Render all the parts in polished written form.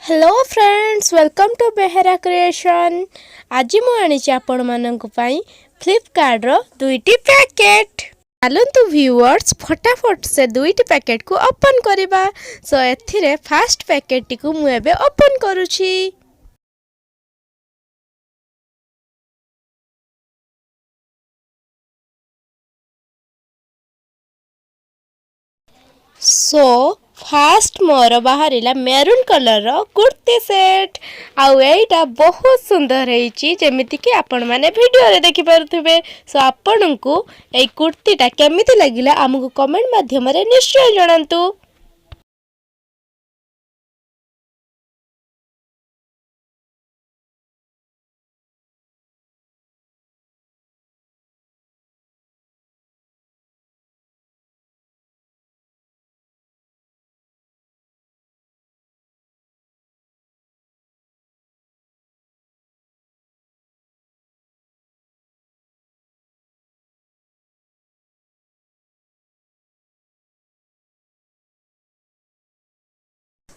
Hello friends, welcome to Behera creation. आज मुझे आपण मानक फ्लिपकार्ट रो दुईटी पैकेट चलतु व्यूअर्स फटाफट से दुईटी पैकेट को ओपन करवा। सो एथिरे फास्ट पैकेट टी को मुझे ओपन करुछि। सो फास्ट मोर बाहरिला मेरून कलर रो कुर्ती सेट। आउ एटा बहुत सुंदर है जमीती कि आपण माने वीडियो रे देखि पारुथिबे। सो आपण को ए कुर्तीटा केमिति लागिला हमकु कमेंट माध्यम रे निश्चय जणांतु।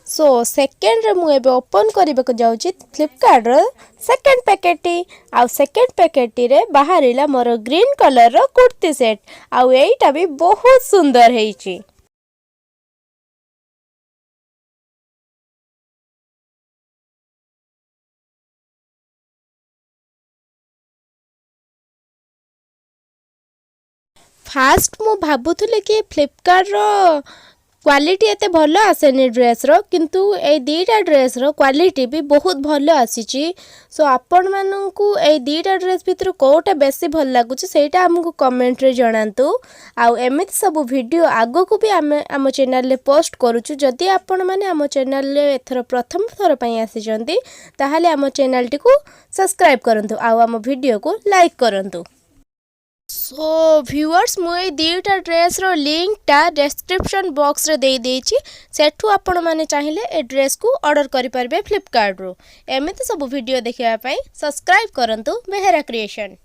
सो सेकेंड रे मुझे ओपन करने को जाऊँ फ्लिपकार्ट रो सेकेंड पैकेट टी। आउ सेकेंड पैकेट टी रे बाहरिला मोर ग्रीन कलर रो कुर्ती सेट। आउ एटा भी बहुत सुंदर है। फास्ट मु भाबुथुले कि फ्लिपकार्ट रो क्वालिटी एते भलो आसेनी ड्रेस रो, किंतु ए दीटा ड्रेस रो क्वालिटी भी बहुत भलो आसीची। सो आपण माननकु ए दीटा ड्रेस भितर कोटा बेसी भल लागुची सेटा हमकु कमेंट रे जणांतु। आउ एमिति सब वीडियो आगो को भी आम चैनल रे पोस्ट करूछु। जदि आपण माने आम चैनल रे एथर प्रथम थर पई आसी जंती ताहाले आम चैनल टी को सब्सक्राइब करंतु। आउ आम वीडियो को लाइक करंतु। सो व्यूअर्स मुझे दीटा ड्रेस रो लिंक टा डिस्क्रिप्शन बॉक्स रे दे देछि। सेठू आपण माने चाहिए ए ड्रेस को ऑर्डर करि परबे फ्लिपकार्ट रो। एमिति सब वीडियो देखिया पई सब्सक्राइब करंतु बेहेरा क्रिएशन।